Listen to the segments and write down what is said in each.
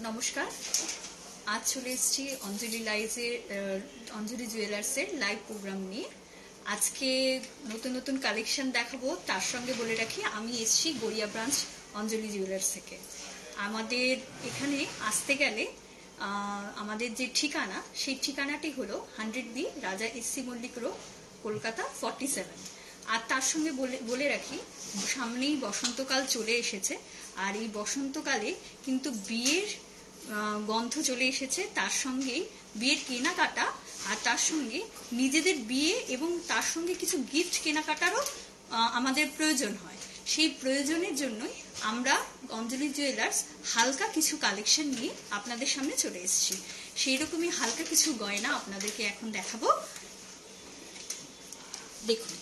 নমস্কার। আজ চলে এসেছি অঞ্জলি জুয়েলার্সের লাইভ প্রোগ্রাম নিয়ে। আজকে নতুন নতুন কালেকশন দেখাবো। তার সঙ্গে বলে রাখি, আমি এসেছি গড়িয়া ব্রাঞ্চ অঞ্জলি জুয়েলার্স থেকে। আমাদের এখানে আসতে গেলে আমাদের যে ঠিকানা, সেই ঠিকানাটি হলো 100B রাজা এসসি মল্লিক রোড, কলকাতা 47। আর তার সঙ্গে বলে রাখি, সামনেই বসন্তকাল চলে এসেছে। আর এই বসন্তকালে কিন্তু বিয়ের গন্ধ চলে এসেছে, তার সঙ্গেই বিয়ের কেনাকাটা, আর তার সঙ্গে নিজেদের বিয়ে এবং তার সঙ্গে কিছু গিফট কেনাকাটারও আমাদের প্রয়োজন হয়। সেই প্রয়োজনের জন্যই আমরা অঞ্জলি জুয়েলার্স হালকা কিছু কালেকশন নিয়ে আপনাদের সামনে চলে এসেছি। সেই রকমই হালকা কিছু গয়না আপনাদেরকে এখন দেখাবো। দেখুন,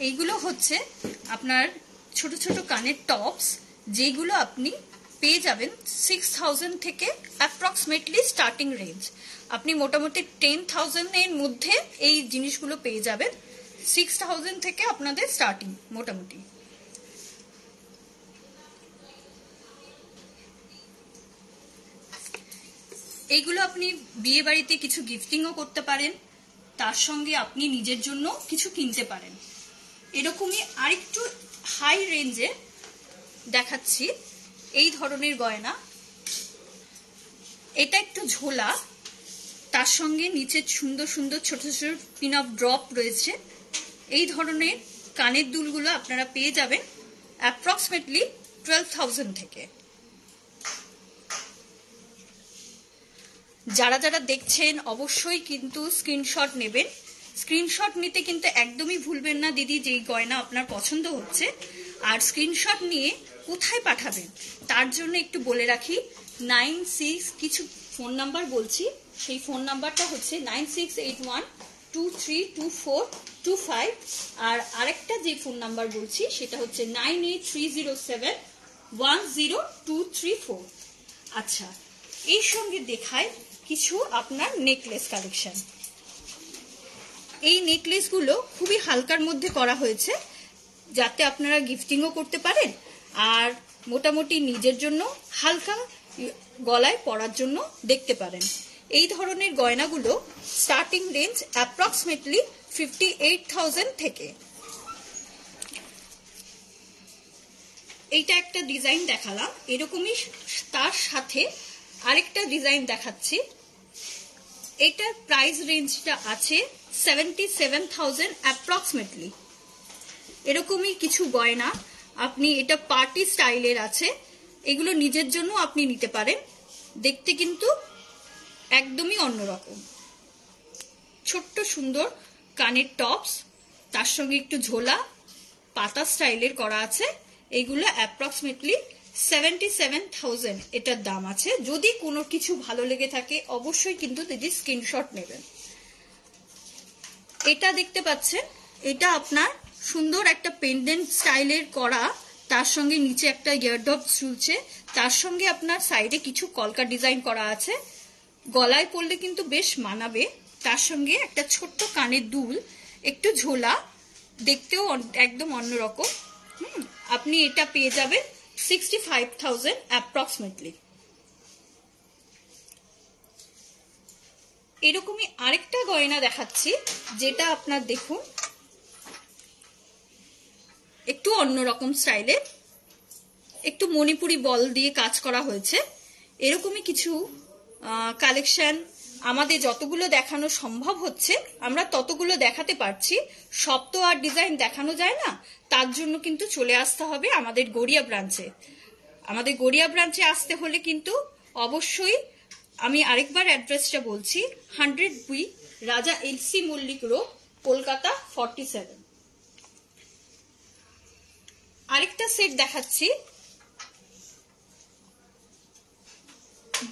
এইগুলো হচ্ছে আপনার ছোট ছোট কানের টপস, যেগুলো আপনি পেয়ে যাবেন 6000 থেকে অ্যাপ্রক্সিমেটলি স্টার্টিং রেঞ্জ। আপনি মোটামুটি 10,000 এর মধ্যে এই জিনিসগুলো পেয়ে যাবেন। 6000 থেকে আপনাদের স্টার্টিং মোটামুটি। এইগুলো আপনি বিয়ে বাড়িতে কিছু গিফটিংও করতে পারেন, তার সঙ্গে আপনি নিজের জন্য কিছু কিনতে পারেন। এরকমই আরেকটু হাই রেঞ্জে দেখাচ্ছি এই ধরনের গয়না। এটা একটু ঝোলা, তার সঙ্গে নিচে সুন্দর সুন্দর ছোট ছোট পিন অফ ড্রপ রয়েছে। এই ধরনের কানের দুলগুলো আপনারা পেয়ে যাবেন অ্যাপ্রক্সিমেটলি 12,000 থেকে। যারা যারা দেখছেন অবশ্যই কিন্তু স্ক্রিনশট নেবেন। স্ক্রিনশট নিতে কিন্তু একদমই ভুলবেন না দিদি, যেই গয়না আপনার পছন্দ হচ্ছে। আর স্ক্রিনশট নিয়ে কোথায় পাঠাবেন তার জন্য একটু বলে রাখি, 96 কিছু ফোন নাম্বার বলছি, সেই ফোন নাম্বারটা হচ্ছে 9681232425। আর আরেকটা যে ফোন নাম্বার বলছি সেটা হচ্ছে 9830710234। আচ্ছা, এই সঙ্গে দেখায় কিছু আপনার নেকলেস কালেকশন। এই নেকলেসগুলো খুবই হালকার মধ্যে করা হয়েছে, যাতে আপনারা গিফটিংও করতে পারেন আর মোটামুটি নিজের জন্য হালকা গলায় পরার জন্য দেখতে পারেন। এই ধরনের গয়নাগুলো স্টার্টিং রেঞ্জ অ্যাপ্রক্সিমেটলি 58,000 থেকে। এইটা একটা ডিজাইন দেখালাম, এরকমই তার সাথে আরেকটা ডিজাইন দেখাচ্ছি। এটার প্রাইস রেঞ্জটা আছে 77,000 অ্যাপ্রক্সিমেটলি। এরকমই কিছু গয়না আপনি, এটা পার্টি স্টাইলের আছে, এগুলো নিজের জন্য আপনি নিতে পারেন। দেখতে কিন্তু একদমই অন্যরকম। ছোট্ট সুন্দর কানের টপস, তার সঙ্গে একটু ঝোলা পাতা স্টাইলের করা আছে। এইগুলো অ্যাপ্রক্সিমেটলি 77,000 এটার দাম আছে। যদি কোনো কিছু ভালো লেগে থাকে অবশ্যই কিন্তু দিদি স্ক্রিনশট নেবেন। এটা দেখতে পাচ্ছেন, এটা আপনার সুন্দর একটা পেন্ডেন্ট স্টাইলের করা, তার সঙ্গে নিচে একটা ইয়ারডপ ঝুলছে, তার সঙ্গে আপনার সাইডে কিছু কলকা ডিজাইন করা আছে। গলায় পরলে কিন্তু বেশ মানাবে। তার সঙ্গে একটা ছোট্ট কানের দুল, একটু ঝোলা, দেখতেও একদম অন্যরকম। আপনি এটা পেয়ে যাবেন 65,000 অ্যাপ্রক্সিমেটলি। এরকমই আরেকটা গয়না দেখাচ্ছি, যেটা আপনার দেখুন একটু অন্যরকম স্টাইলের, একটু মণিপুরি বল দিয়ে কাজ করা হয়েছে। এরকমই কিছু কালেকশন আমাদের যতগুলো দেখানো সম্ভব হচ্ছে আমরা ততগুলো দেখাতে পারছি। সব তো আর ডিজাইন দেখানো যায় না, তার জন্য কিন্তু চলে আসতে হবে আমাদের গড়িয়া ব্রাঞ্চে। আমাদের গড়িয়া ব্রাঞ্চে আসতে হলে কিন্তু অবশ্যই, আমি আরেকবার অ্যাড্রেসটা বলছি, 100B রাজা এসসি মল্লিক রোড, কলকাতা 47। আরেকটা সেট দেখাচ্ছি।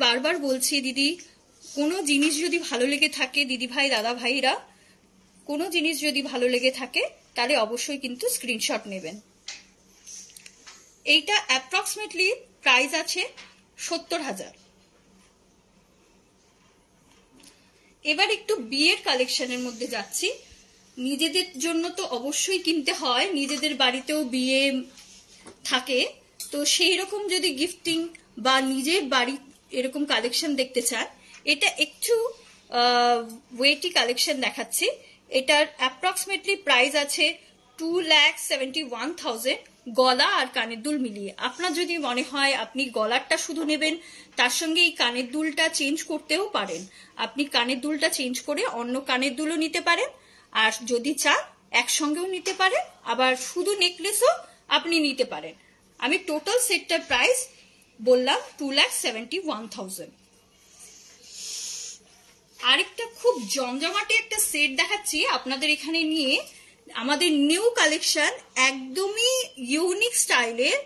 বারবার বলছি দিদি, কোনো জিনিস যদি ভালো লেগে থাকে, দিদি ভাই দাদা ভাইরা, কোনো জিনিস যদি ভালো লেগে থাকে তাহলে অবশ্যই কিন্তু স্ক্রিনশট নেবেন। এইটা অ্যাপ্রক্সিমেটলি প্রাইস আছে 70,000। এবার একটু বিয়ের কালেকশনের মধ্যে যাচ্ছি। নিজেদের জন্য তো অবশ্যই কিনতে হয়, নিজেদের বাড়িতেও বিয়ে থাকে, তো সেই রকম যদি গিফটিং বা নিজের বাড়ি এরকম কালেকশন দেখতে চান, এটা একটু ওয়েটি কালেকশন দেখাচ্ছি। এটার অ্যাপ্রক্সিমেটলি প্রাইস আছে 2,71,000 গলা আর কানের দুল মিলিয়ে। আপনার যদি মনে হয় আপনি গলারটা শুধু নেবেন, তার সঙ্গে এই কানের দুলটা চেঞ্জ করতেও পারেন। আপনি কানের দুলটা চেঞ্জ করে অন্য কানের দুলও নিতে পারেন, আর যদি চান একসঙ্গেও নিতে পারেন, আবার শুধু নেকলেসও আপনি নিতে পারেন। আমি টোটাল সেটটার প্রাইস বললাম 2,71,000। আরেকটা খুব জমজমাটে একটা সেট দেখাচ্ছি আপনাদের এখানে নিয়ে। আমাদের নিউ কালেকশন, একদমই ইউনিক স্টাইলের,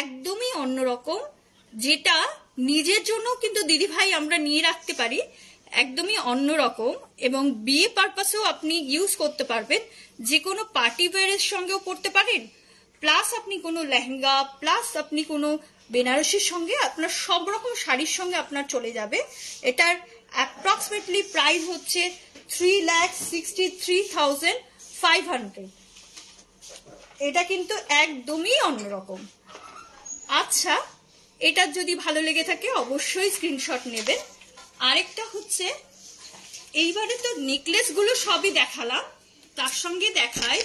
একদমই অন্যরকম, যেটা নিজের জন্য কিন্তু দিদি ভাই আমরা নিয়ে রাখতে পারি। একদমই অন্যরকম এবং বিয়ে পারপাসেও আপনি ইউজ করতে পারবেন। যে কোনো পার্টি ওয়্যারের সঙ্গেও পরতে পারেন, প্লাস আপনি কোনো লেহেঙ্গা, প্লাস আপনি কোনো বেনারসির সঙ্গে, আপনার সব রকম শাড়ির সঙ্গে আপনার চলে যাবে। এটার অ্যাপ্রক্সিমেটলি প্রাইস হচ্ছে 3,63,500। এটা কিন্তু একদমই অন্যরকম। আচ্ছা, এটা যদি ভালো লেগে থাকে অবশ্যই স্ক্রিনশট নেবেন। আরেকটা হচ্ছে, এইবারে তো নেকলেস গুলো সবই দেখালাম, তার সঙ্গে দেখাই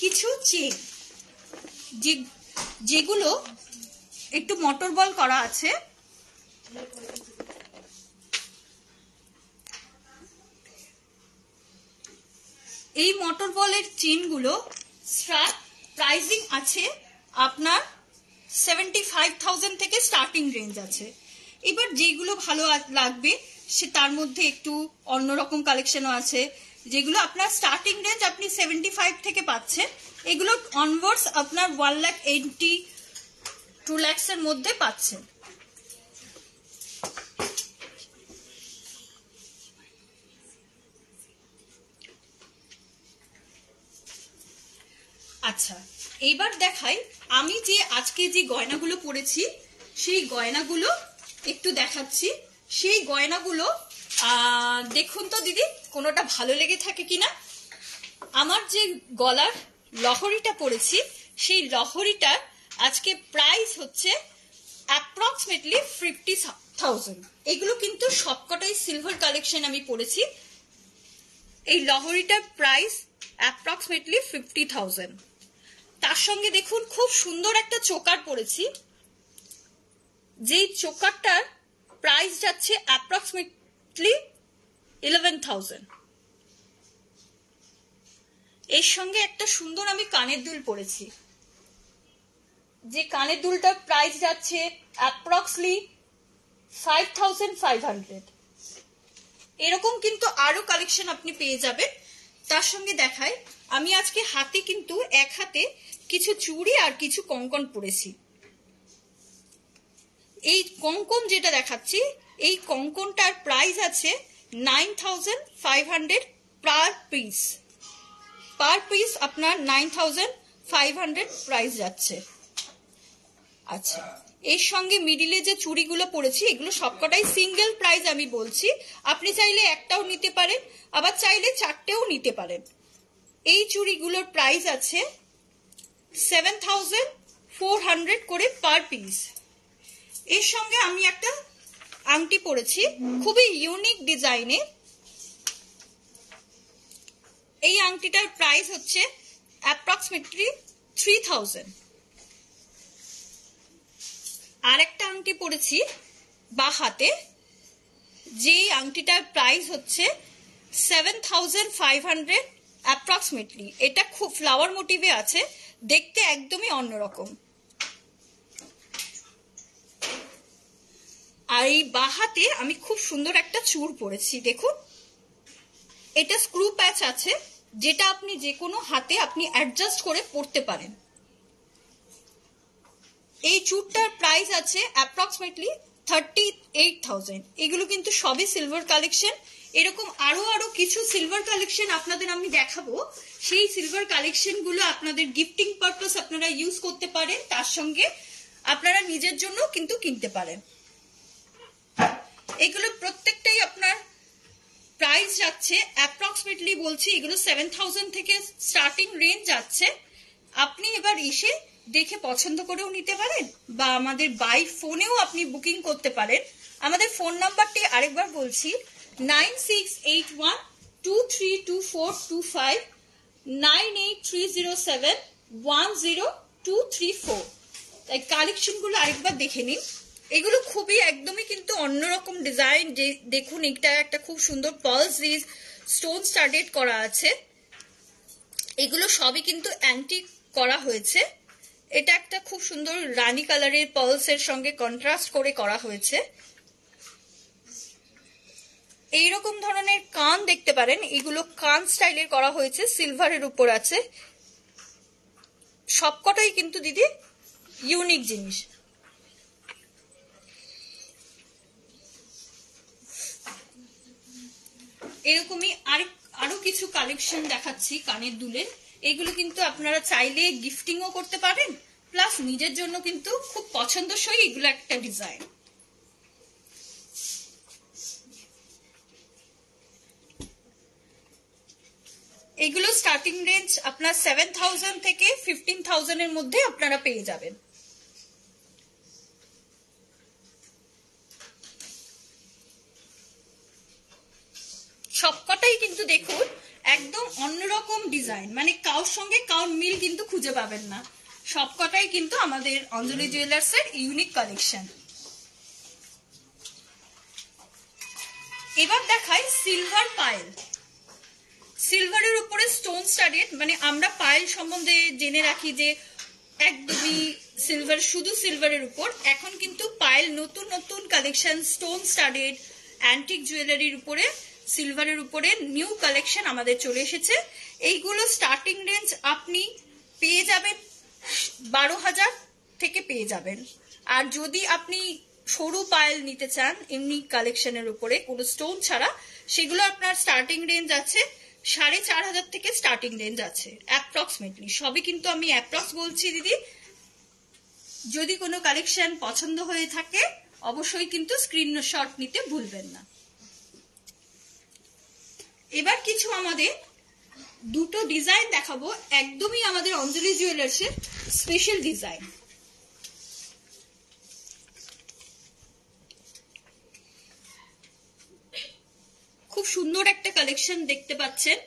কিছু চেন, যেগুলো একটু মটর বল করা আছে। এই মটর বলের চেনগুলো প্রাইসিং আছে আপনার 75,000 থেকে স্টার্টিং রেঞ্জ আছে। এবার যেগুলো ভালো লাগবে সে তার মধ্যে একটু অন্যরকম কালেকশনও আছে, যেগুলো আপনার স্টার্টিং রেঞ্জ আপনি 75 থেকে পাচ্ছেন। এগুলো অনওয়ার্ডস আপনার 1,80,000 2 lakhs এর মধ্যে পাচ্ছেন। আচ্ছা, এইবার দেখাই আমি যে আজকে যে গয়নাগুলো পরেছি সেই গয়নাগুলো একটু দেখাচ্ছি। সেই গয়নাগুলো দেখুন তো দিদি, কোনোটা ভালো লেগে থাকে কিনা। আমার যে গলার লহরিটা পরেছি, সেই লহরিটার আজকে প্রাইস হচ্ছে অ্যাপ্রক্সিমেটলি 50,000। এগুলো কিন্তু সবকটাই সিলভার কালেকশন আমি পরেছি। এই লহরিটার প্রাইস অ্যাপ্রক্সিমেটলি 50,000। তার সঙ্গে দেখুন খুব সুন্দর একটা চোকার পরেছি, যেই চোকারটার প্রাইস যাচ্ছে অ্যাপ্রক্সিমেটলি 11,000। এর সঙ্গে একটা সুন্দর আমি কানের দুল পরেছি, যে কানের দুলটার প্রাইস যাচ্ছে অ্যাপ্রক্সলি 5,500। এরকম কিন্তু আরো কালেকশন আপনি পেয়ে যাবেন। তার সঙ্গে দেখাই, আমি আজকে হাতে কিন্তু এক হাতে কিছু চুড়ি আর কিছু কঙ্কন পরেছি। এই কঙ্কন যেটা দেখাচ্ছি, এই কঙ্কনটার প্রাইস আছে 9,500 পার পিস। পার পিস আপনার 9,500 প্রাইস যাচ্ছে। আচ্ছা, এর সঙ্গে মিডিলে যে চুড়িগুলো পরেছি এগুলো সবকটাই সিঙ্গেল প্রাইস আমি বলছি। আপনি চাইলে একটাও নিতে পারেন, আবার চাইলে চারটেও নিতে পারেন। এই চুড়িগুলোর প্রাইস আছে 7,400 করে পার পিস। এর সঙ্গে আমি একটা আংটি পরেছি খুবই ইউনিক ডিজাইনের। এই আংটিটার প্রাইস হচ্ছে অ্যাপ্রক্সিমেটলি 3,000। আর একটা আংটি পরেছি বা হাতে, যে আংটিটার প্রাইস হচ্ছে 7,500 অ্যাপ্রক্সিমেটলি। এটা খুব ফ্লাওয়ার মোটিভে আছে, দেখতে একদমই অন্যরকম। আর এই বা হাতে আমি খুব সুন্দর একটা চূড় পরেছি, দেখুন। এটা স্ক্রু প্যাচ আছে, যেটা আপনি যে কোনো হাতে আপনি অ্যাডজাস্ট করে পরতে পারেন। এই চূড়টার প্রাইস আছে অ্যাপ্রক্সিমেটলি 38,000। এগুলো কিন্তু সবই সিলভার কালেকশন। এরকম আরো কিছু সিলভার কালেকশন আপনাদের আমি দেখাবো। সেই সিলভার কালেকশন গুলো আপনাদের গিফটিং পারপাস আপনারা ইউজ করতে পারেন, তার সঙ্গে আপনারা নিজের জন্য কিন্তু কিনতে পারেন। এগুলো প্রত্যেকটাই আপনার প্রাইস যাচ্ছে অ্যাপ্রক্সিমেটলি বলছি, এগুলো 7,000 থেকে স্টার্টিং রেঞ্জ যাচ্ছে। আপনি এবার এসে দেখে পছন্দ করেও নিতে পারেন, বা আমাদের বাই ফোনেও আপনি বুকিং করতে পারেন। আমাদের ফোন নাম্বারটি আরেকবার বলছি, 9681232425, 9830710234। তাই কালেকশনগুলো আরেকবার দেখে নিন। এগুলো খুবই একদমই কিন্তু অন্যরকম ডিজাইন। দেখুন, এটা একটা খুব সুন্দর পার্লস দিয়ে স্টোন স্টাডেড করা আছে। এগুলো সবই কিন্তু অ্যান্টিক করা হয়েছে। এটা একটা খুব সুন্দর রানী কালারের পার্লসের সঙ্গে কন্ট্রাস্ট করে করা হয়েছে। এইরকম ধরনের কান দেখতে পারেন, এগুলো কান স্টাইলের করা হয়েছে, সিলভারের উপর আছে। সবকটাই কিন্তু দিদি ইউনিক জিনিস। এরকমই আরো কিছু কালেকশন দেখাচ্ছি কানের দুলের। এগুলো কিন্তু আপনারা চাইলে গিফটিংও করতে পারেন, প্লাস নিজের জন্য কিন্তু খুব পছন্দসই এগুলো একটা ডিজাইন। এগুলো স্টার্টিং রেঞ্জ আপনার 7000 থেকে 15000 এর মধ্যে আপনারা পেয়ে যাবেন। সবকটাই কিন্তু দেখুন একদম অন্যরকম ডিজাইন, মানে কারোর সঙ্গে কারোর মিল কিন্তু খুঁজে পাবেন না। সবকটাই কিন্তু আমাদের অঞ্জলি জুয়েলার্স এর ইউনিক কালেকশন। এবার দেখাই সিলভার পায়েল। সিলভারের উপরে স্টোন স্টাডেড, মানে আমরা পায়েল সম্বন্ধে জেনে রাখি যে একদমই সিলভার, শুধু সিলভারের উপর। এখন কিন্তু পায়েল নতুন নতুন কালেকশন, স্টোন স্টাডেড অ্যান্টিক জুয়েলারির উপরে, সিলভারের উপরে নিউ কালেকশন আমাদের চলে এসেছে। এইগুলো স্টার্টিং রেঞ্জ আপনি পেয়ে যাবেন 12000 থেকে পেয়ে যাবেন। আর যদি আপনি সরু পায়েল নিতে চান এমনি কালেকশনের উপরে কোনো স্টোন ছাড়া, সেগুলো আপনার স্টার্টিং রেঞ্জ আছে 4500 থেকে স্টার্টিং রেঞ্জ আছে অ্যাপ্রক্সিমেটলি। সবই কিন্তু আমি অ্যাপ্রক্স বলছি দিদি। যদি কোনো কালেকশন পছন্দ হয়ে থাকে অবশ্যই কিন্তু স্ক্রিনশট নিতে ভুলবেন না। এবার কিছু আমাদের দুটো ডিজাইন দেখাবো, একদমই আমাদের অঞ্জলি জুয়েলার্সের স্পেশাল ডিজাইন। খুব সুন্দর একটা কালেকশন দেখতে পাচ্ছেন।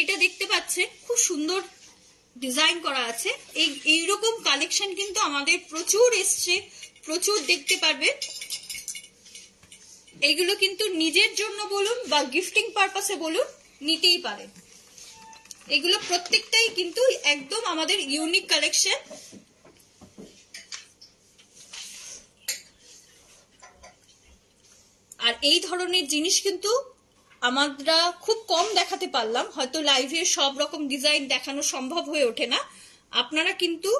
এটা দেখতে পাচ্ছেন খুব সুন্দর ডিজাইন করা আছে। এইরকম কালেকশন কিন্তু আমাদের প্রচুর এসছে, প্রচুর দেখতে পারবেন। এগুলো কিন্তু নিজের জন্য বলুন বা গিফটিং পারপাসে বলুন নিতেই পারেন। এগুলো প্রত্যেকটাই কিন্তু একদম আমাদের ইউনিক কালেকশন। আর এই ধরনের জিনিস কিন্তু আমরা খুব কম দেখাতে পারলাম, হয়তো লাইভে সব রকম ডিজাইন দেখানো সম্ভব হয়ে ওঠে না। আপনারা কিন্তু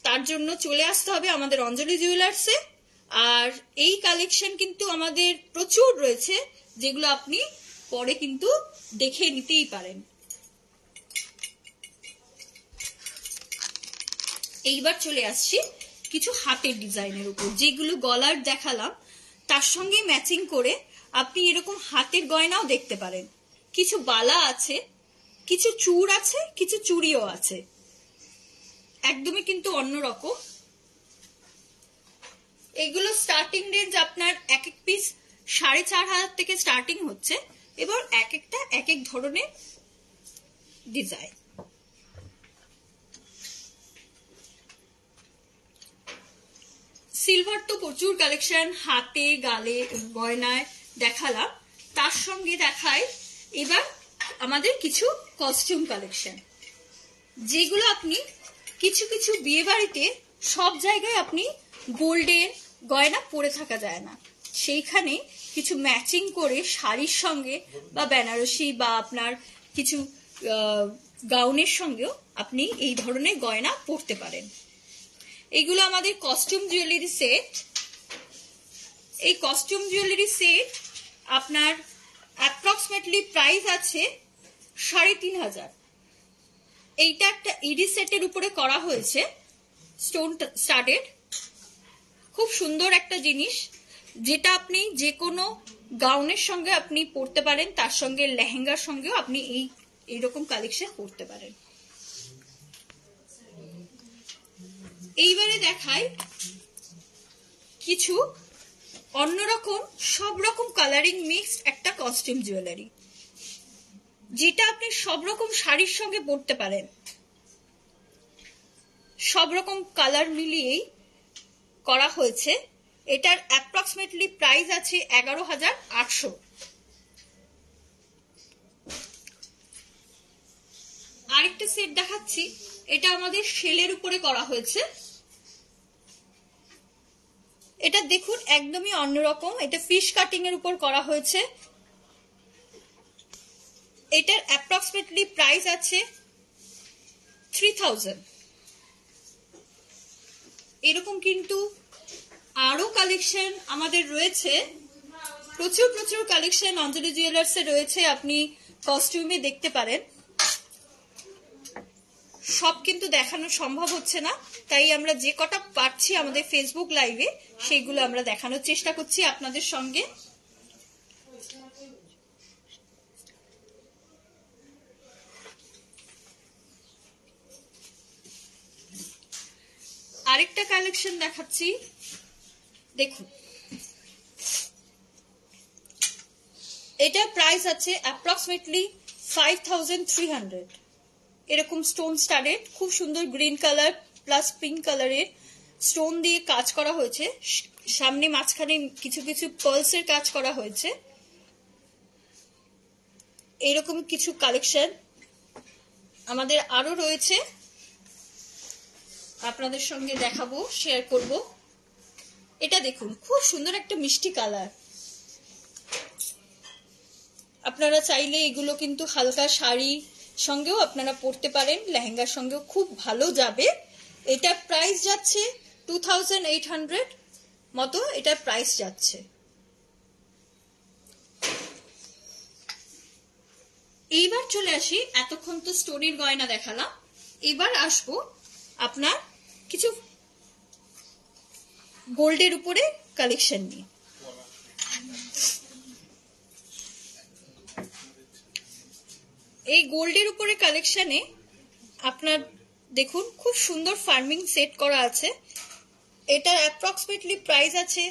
তার জন্য চলে আসতে হবে আমাদের অঞ্জলি জুয়েলার্সে। আর এই কালেকশন কিন্তু আমাদের প্রচুর রয়েছে, যেগুলো আপনি পরে কিন্তু দেখে নিতেই পারেন। এইবার চলে আসছি কিছু হাতের ডিজাইনের উপর, যেগুলো গলার দেখালাম তার সঙ্গে ম্যাচিং করে আপনি এরকম হাতের গয়নাও দেখতে পারেন। কিছু বালা আছে, কিছু চূড় আছে, কিছু চুড়িও আছে, একদমই কিন্তু অন্যরকম। এগুলো স্টার্টিং রেঞ্জ আপনার এক এক পিস 4500 থেকে স্টার্টিং হচ্ছে। এবার এক একটা এক এক ধরনের ডিজাইন। সিলভার তো প্রচুর কালেকশন, হাতে গালে গয়নায় দেখালাম, তার সঙ্গে দেখায় এবার আমাদের কিছু কস্টিউম কালেকশন, যেগুলো আপনি কিছু কিছু বিয়ে বাড়িতে সব জায়গায় আপনি গোল্ডের গয়না পরে থাকা যায় না, সেইখানে কিছু ম্যাচিং করে শাড়ির সঙ্গে বা বেনারসি বা আপনার কিছু গাউনের সঙ্গেও আপনি এই ধরনের গয়না পরতে পারেন। এইগুলো আমাদের কস্টিউম জুয়েলারি সেট। এই কস্টিউম জুয়েলারি সেট আপনার অ্যাপ্রক্সিমেটলি প্রাইস আছে 3500। এইটা একটা ইডি সেটের উপরে করা হয়েছে, স্টোন স্টাডেড, খুব সুন্দর একটা জিনিস, যেটা আপনি যে কোনো গাউনের সঙ্গে আপনি পরতে পারেন, তার সঙ্গে লেহেঙ্গার সঙ্গেও আপনি এইরকম কালেকশন পরতে পারেন। এইবারে দেখাই কিছু অন্যরকম সব রকম কালারিং মিক্সড একটা কস্টিউম জুয়েলারি, যেটা আপনি সব রকম শাড়ির সঙ্গে পরতে পারেন। সব রকম কালার মিলিয়েই করা হয়েছে। এটার অ্যাপ্রক্সিমেটলি প্রাইস আছে 11,800। আরেকটা সেট দেখাচ্ছি, এটা আমাদের শেলের উপরে করা হয়েছে। এটা দেখুন একদমই অন্যরকম, এটা ফিশ কাটিং এর উপর করা হয়েছে। এটার অ্যাপ্রক্সিমেটলি প্রাইস আছে 3,000। এরকম কিন্তু আরো কালেকশন আমাদের রয়েছে, প্রচুর প্রচুর কালেকশন অঞ্জলি জুয়েলার্সে রয়েছে, আপনি কস্টিউমে দেখতে পারেন। সব কিন্তু দেখানো সম্ভব হচ্ছে না, তাই আমরা যে কটা পারছি আমাদের ফেসবুক লাইভে সেগুলো আমরা দেখানোর চেষ্টা করছি আপনাদের সঙ্গে। আরেকটা কালেকশন দেখাচ্ছি, দেখুন এটা প্রাইস আছে অ্যাপ্রক্সিমেটলি 5,300। এরকম স্টোন স্টাডেড, খুব সুন্দর গ্রিন কালার প্লাস পিঙ্ক কালারের স্টোন দিয়ে কাজ করা হয়েছে। সামনে মাঝখানে কিছু কিছু পার্লসের কাজ করা হয়েছে। এরকম কিছু কালেকশন আমাদের আরো রয়েছে, আপনাদের সঙ্গে দেখাবো, শেয়ার করব। এটা দেখুন খুব সুন্দর একটা মিষ্টি কালার। আপনারা চাইলে এগুলো কিন্তু হালকা শাড়ি সঙ্গেও আপনারা পরতে পারেন, লেহেঙ্গার সঙ্গেও খুব ভালো যাবে। এটা প্রাইস যাচ্ছে 2,800 মতো, এটার প্রাইস যাচ্ছে। এইবার চলে আসি, এতক্ষণ তো স্টোনের গয়না দেখালাম, এবার আসবো আপনার কিছু গোল্ডের উপরে কালেকশন নিয়ে। এই গোল্ডের উপরে কালেকশনে আপনার দেখুন খুব সুন্দর ফার্মিং সেট করা আছে। এটার অ্যাপ্রক্সিমেটলি প্রাইস আছে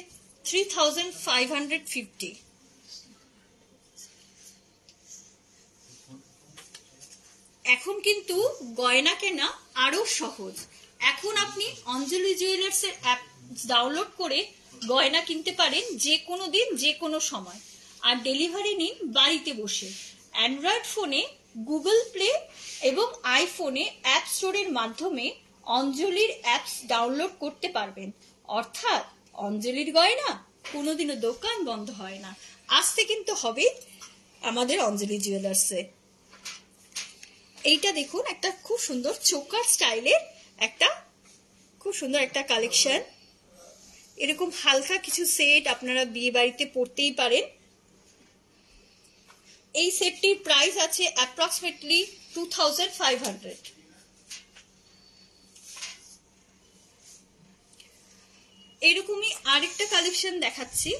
3,550। এখন কিন্তু গয়না কেনা আরো সহজ। এখন আপনি অঞ্জলি জুয়েলার্স এর অ্যাপ ডাউনলোড করে গয়না কিনতে পারেন যে কোনো দিন যে কোনো সময়, আর ডেলিভারি নিন বাড়িতে বসে। অ্যান্ড্রয়েড ফোনে গুগল প্লে এবং আইফোনে অ্যাপ স্টোরের মাধ্যমে অঞ্জলির অ্যাপস ডাউনলোড করতে পারবেন। অর্থাৎ অঞ্জলির গয়না কোনোদিনও দোকান বন্ধ হয় না, আসতে কিন্তু হবে আমাদের অঞ্জলি জুয়েলার্সে। এইটা দেখুন একটা খুব সুন্দর চোকার স্টাইলের একটা খুব সুন্দর একটা কালেকশন। এরকম হালকা কিছু সেট আপনারা বিয়ে বাড়িতে পরতেই পারেন। এই সেটটির প্রাইস আছে অ্যাপ্রক্সিমেটলি 2,500। এরকমই আরেকটা কালেকশন দেখাচ্ছি।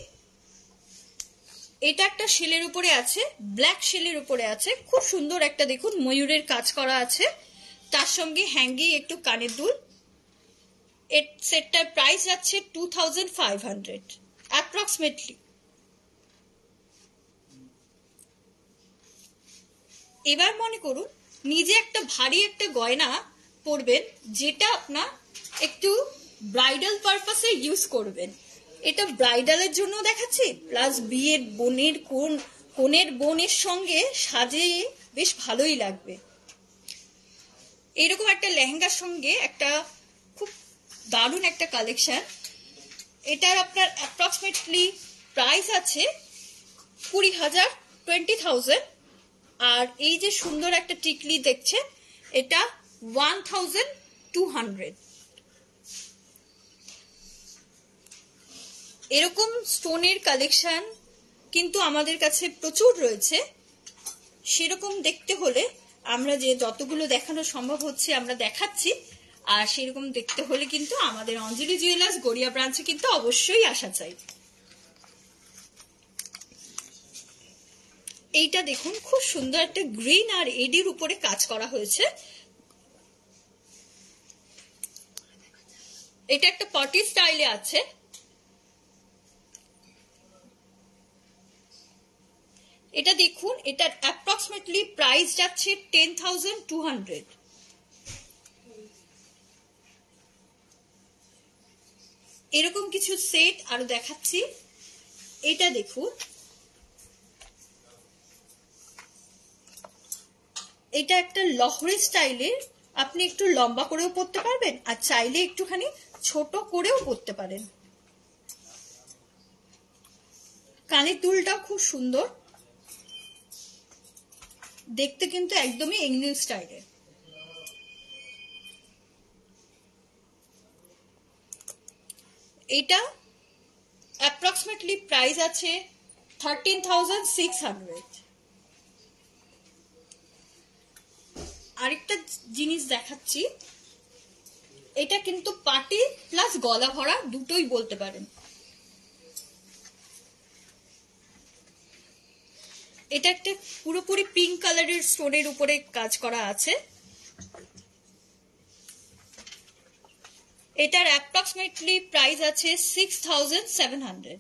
এটা একটা শেলের উপরে আছে, ব্ল্যাক শেলের উপরে আছে, খুব সুন্দর একটা দেখুন ময়ূরের কাজ করা আছে, তার সঙ্গে হ্যাঙ্গিং একটু কানের দুল। এর সেটটার প্রাইস যাচ্ছে 2,500 অ্যাপ্রক্সিমেটলি। এবার মনে করুন নিজে একটা ভারী একটা গয়না পরবেন, যেটা আপনার একটু ব্রাইডাল পারপাসে ইউজ করবেন। এটা ব্রাইডালের জন্য দেখাচ্ছি, প্লাস বিয়ের কনের বোনের সঙ্গে সাজিয়ে বেশ ভালোই লাগবে। এরকম একটা লেহেঙ্গার সঙ্গে একটা খুব দারুণ একটা কালেকশন। এটার আপনার অ্যাপ্রক্সিমেটলি প্রাইস আছে 20,000। আর এই যে সুন্দর একটা টিকলি দেখছেন, এটা 1,200। এরকম স্টোনের কালেকশন কিন্তু আমাদের কাছে প্রচুর রয়েছে। সেরকম দেখতে হলে আমরা যে যতগুলো দেখানো সম্ভব হচ্ছে আমরা দেখাচ্ছি, আর সেরকম দেখতে হলে কিন্তু আমাদের অঞ্জলি জুয়েলার্স গড়িয়া ব্রাঞ্চে কিন্তু অবশ্যই আসা চাই। এইটা দেখুন খুব সুন্দর একটা গ্রিন আর এডির উপরে কাজ করা হয়েছে। এটা একটা পার্টি স্টাইলে আছে। এটা দেখুন, এটার অ্যাপ্রক্সিমেটলি প্রাইস যাচ্ছে 10,200। এরকম কিছু সেট আরো দেখাচ্ছি। এটা দেখুন, এটা একটা লহরি স্টাইলের, আপনি একটু লম্বা করেও পরতে পারবেন আর চাইলে একটুখানি ছোট করেও পরতে পারেন। কানের দুলটাও খুব সুন্দর দেখতে, কিন্তু একদমই ইংলিশ স্টাইলের। এটা অ্যাপ্রক্সিমেটলি প্রাইস আছে 13,600। আরেকটা জিনিস দেখাচ্ছি, এটা কিন্তু পাটি প্লাস গলা ভরা দুটোই বলতে পারেন। এটা একটা পুরোপুরি পিঙ্ক কালারের স্টোনের উপরে কাজ করা আছে। এটার অ্যাপ্রক্সিমেটলি প্রাইস আছে 6,700।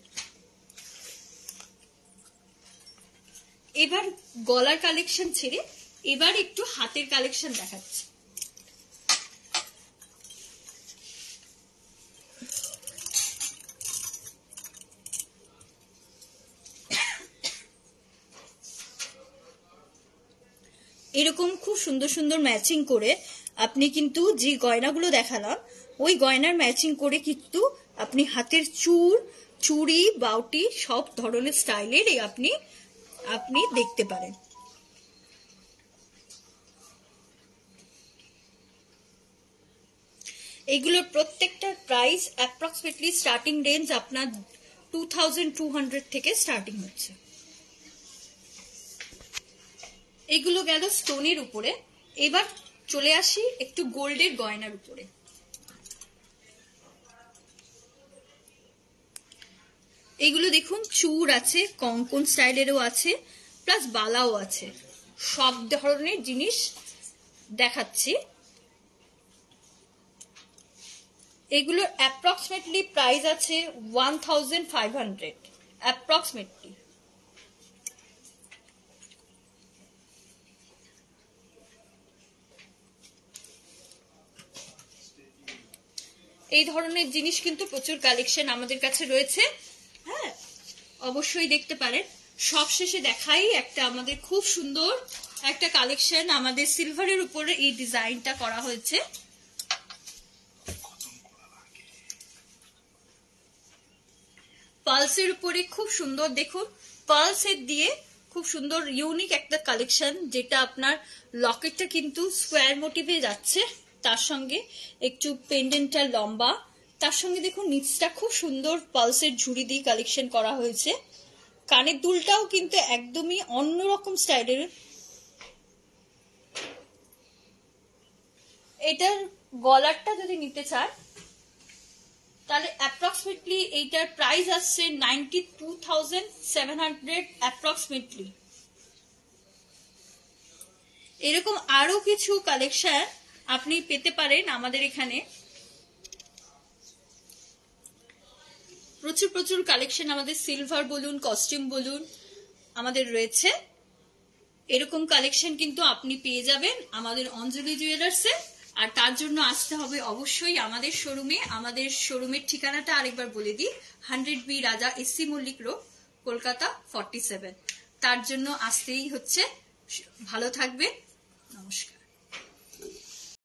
এবার গলার কালেকশন ছেড়ে এবার একটু হাতের কালেকশন দেখাচ্ছি। এরকম খুব সুন্দর সুন্দর ম্যাচিং করে আপনি কিন্তু যে গয়নাগুলো দেখালাম ওই গয়নার ম্যাচিং করে কিন্তু আপনি হাতের চুড়ি, বাউটি সব ধরনের স্টাইলের আপনি দেখতে পারেন। এগুলোর প্রত্যেকটার প্রাইস অ্যাপ্রক্সিমেটলি স্টার্টিং রেঞ্জ আপনার 2,200 থেকে স্টার্টিং হচ্ছে। এগুলো গেল স্টোনের উপরে। এবার চলে আসি একটু গোল্ডের গয়নার উপরে। এগুলো দেখুন, চূড় আছে, কঙ্কন স্টাইলেরও আছে, প্লাস বালাও আছে, সব ধরনের জিনিস দেখাচ্ছি। এগুলোর অ্যাপ্রক্সিমেটলি প্রাইস আছে 1,500 অ্যাপ্রক্সিমেটলি। এই ধরনের জিনিস কিন্তু প্রচুর কালেকশন আমাদের কাছে রয়েছে। হ্যাঁ, অবশ্যই দেখতে পারেন। সবশেষে দেখাই একটা আমাদের খুব সুন্দর একটা কালেকশন, আমাদের সিলভারের উপরে এই ডিজাইনটা করা হয়েছে। পালসের উপরে খুব সুন্দর, দেখুন পালসের দিয়ে খুব সুন্দর ইউনিক একটা কালেকশন, যেটা আপনার লকেটটা কিন্তু স্কোয়ার মোটিভে যাচ্ছে, তার সঙ্গে একটু পেন্ডেন্টটা লম্বা, তার সঙ্গে দেখুন নিচটা খুব সুন্দর পালসের ঝুড়ি দিয়ে কালেকশন করা হয়েছে। কানের দুলটাও কিন্তু একদমই অন্যরকম স্টাইলের। এটার গলারটা যদি নিতে চান তাহলে অ্যাপ্রক্সিমেটলি এইটার প্রাইস আসছে 92,700 অ্যাপ্রক্সিমেটলি। এরকম আরো কিছু কালেকশন আপনি পেতে পারেন আমাদের এখানে। প্রচুর প্রচুর কালেকশন আমাদের সিলভার বলুন, কস্টিউম বলুন, আমাদের রয়েছে। এরকম কালেকশন কিন্তু আপনি পেয়ে যাবেন আমাদের অঞ্জলি জুয়েলার্সে। আর তার জন্য আসতে হবে অবশ্যই আমাদের শোরুমে। আমাদের শোরুমের ঠিকানাটা আরেকবার বলে দিই, 100B রাজা এসসি মল্লিক রোড, কলকাতা 47। তার জন্য আসতেই হচ্ছে। ভালো থাকবেন, নমস্কার।